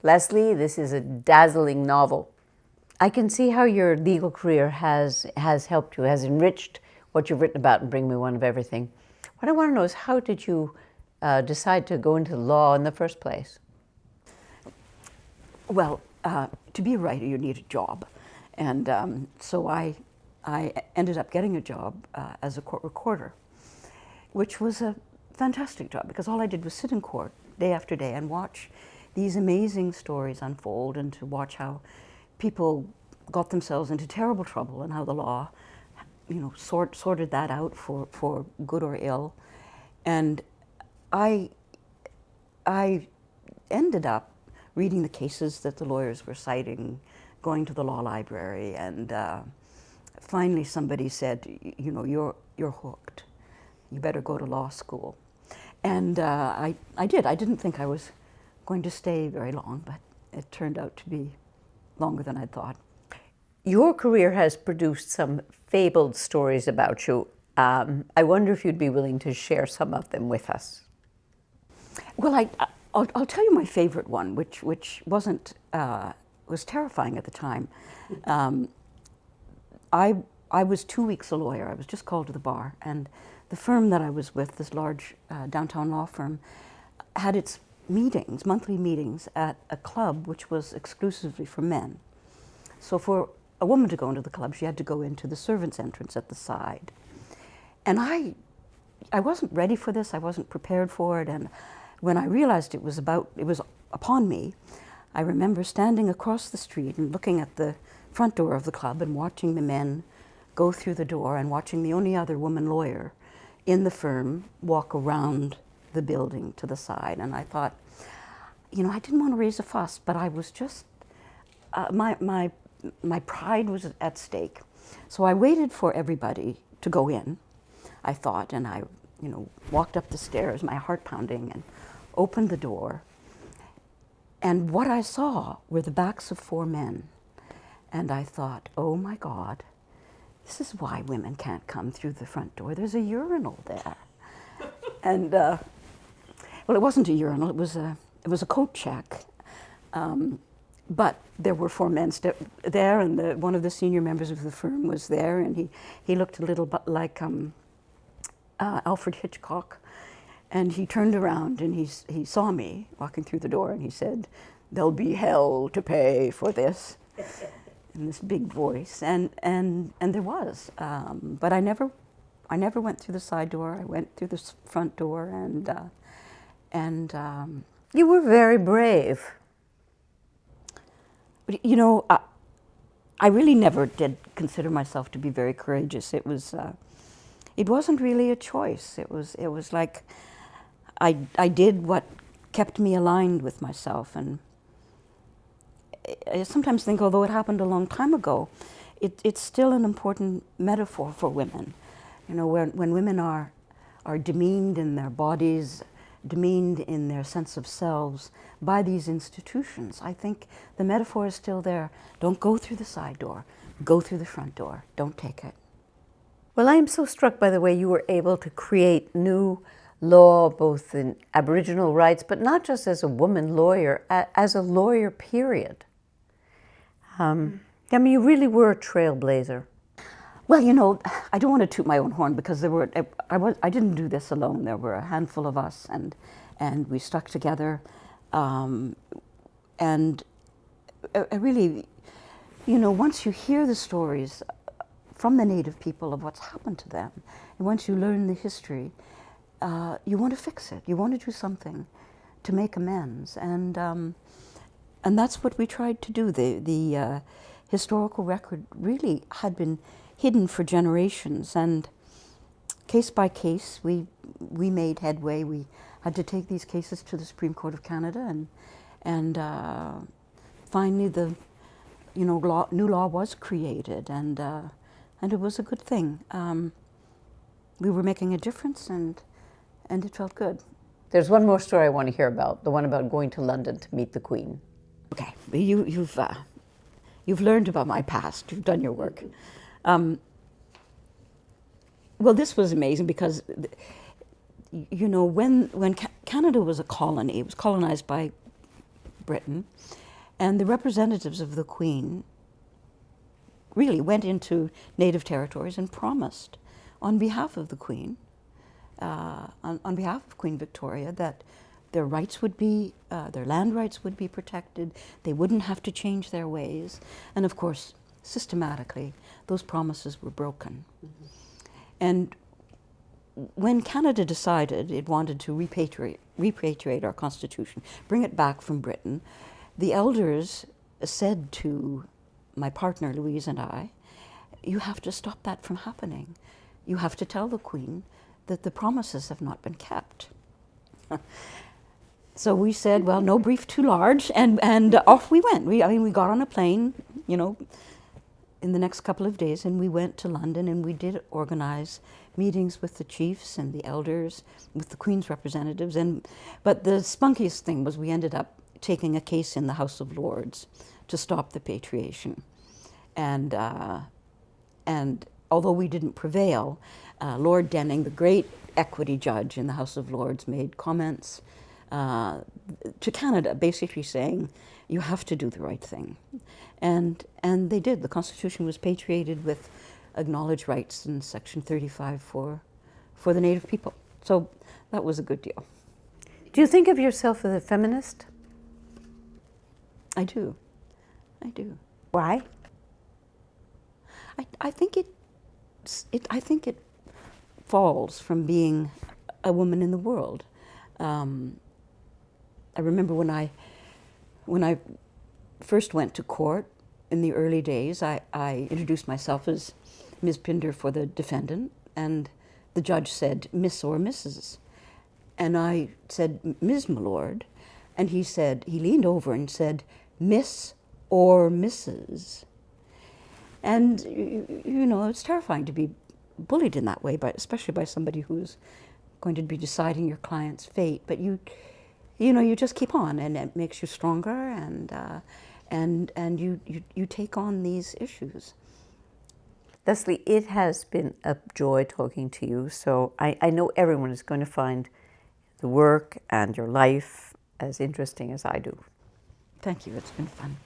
Leslie, this is a dazzling novel. I can see how your legal career has helped you, has enriched what you've written about in Bring Me One of Everything. What I want to know is, how did you decide to go into law in the first place? Well, to be a writer, you need a job. And so I ended up getting a job as a court recorder, which was a fantastic job because all I did was sit in court day after day and watch these amazing stories unfold, and to watch how people got themselves into terrible trouble and how the law, sorted that out for good or ill. And I ended up reading the cases that the lawyers were citing, going to the law library, and finally somebody said, you're hooked. You better go to law school. And I did. I didn't think I was going to stay very long, but it turned out to be longer than I thought. Your career has produced some fabled stories about you. I wonder if you'd be willing to share some of them with us. Well, I'll tell you my favorite one, which wasn't was terrifying at the time. I was 2 weeks a lawyer. I was just called to the bar, and the firm that I was with, this large downtown law firm, had its monthly meetings at a club which was exclusively for men. So for a woman to go into the club, she had to go into the servants' entrance at the side. And I wasn't ready for this. I wasn't prepared for it. And when I realized it was upon me, I remember standing across the street and looking at the front door of the club and watching the men go through the door, and watching the only other woman lawyer in the firm walk around the building to the side. And I thought, I didn't want to raise a fuss, but I was just, my pride was at stake. So I waited for everybody to go in, I thought, and I, walked up the stairs, my heart pounding, and opened the door. And what I saw were the backs of 4 men. And I thought, oh my God, this is why women can't come through the front door. There's a urinal there. And, well, it wasn't a urinal, it was a coat check. But there were 4 men there, and one of the senior members of the firm was there, and he looked a little bit like Alfred Hitchcock. And he turned around and he saw me walking through the door, and he said, "There'll be hell to pay for this," in this big voice. And there was. But I never went through the side door. I went through the front door, and You were very brave. But, I really never did consider myself to be very courageous. It wasn't really a choice. It was like I did what kept me aligned with myself. And I sometimes think, although it happened a long time ago, it's still an important metaphor for women. When women are demeaned in their bodies, demeaned in their sense of selves by these institutions, I think the metaphor is still there. Don't go through the side door. Go through the front door. Don't take it. Well, I am so struck by the way you were able to create new law, both in Aboriginal rights, but not just as a woman lawyer, as a lawyer, period. You really were a trailblazer. Well, I don't want to toot my own horn, because I didn't do this alone. There were a handful of us, and we stuck together. And I really, once you hear the stories from the Native people of what's happened to them, and once you learn the history, you want to fix it. You want to do something to make amends, and that's what we tried to do. The historical record really had been hidden for generations, and case by case, we made headway. We had to take these cases to the Supreme Court of Canada, and finally the new law was created, and it was a good thing. We were making a difference, and it felt good. There's one more story I want to hear about, the one about going to London to meet the Queen. Okay, you've learned about my past. You've done your work. Well, this was amazing because, when Canada was a colony, it was colonized by Britain, and the representatives of the Queen really went into native territories and promised on behalf of the Queen, on behalf of Queen Victoria, that their rights would be, their land rights would be protected, they wouldn't have to change their ways, and of course, systematically, those promises were broken. Mm-hmm. And when Canada decided it wanted to repatriate our Constitution, bring it back from Britain, the elders said to my partner Louise and I, you have to stop that from happening. You have to tell the Queen that the promises have not been kept. So we said, well, no brief too large, and off we went. We got on a plane, you know, in the next couple of days, and we went to London, and we did organize meetings with the chiefs and the elders, with the Queen's representatives. But the spunkiest thing was we ended up taking a case in the House of Lords to stop the patriation. And although we didn't prevail, Lord Denning, the great equity judge in the House of Lords, made comments to Canada, basically saying, you have to do the right thing. And they did. The Constitution was patriated with acknowledged rights in Section 35 for the Native people. So that was a good deal. Do you think of yourself as a feminist? I do. I do. Why? I think it falls from being a woman in the world. I remember when I first went to court in the early days, I introduced myself as Ms. Pinder for the defendant, and the judge said Miss or Mrs. And I said, Ms. my lord, and he leaned over and said, Miss or Mrs. And, you know, it's terrifying to be bullied in that way, especially by somebody who's going to be deciding your client's fate. But you know, you just keep on, and it makes you stronger, and you take on these issues. Leslie, it has been a joy talking to you. So I know everyone is going to find the work and your life as interesting as I do. Thank you. It's been fun.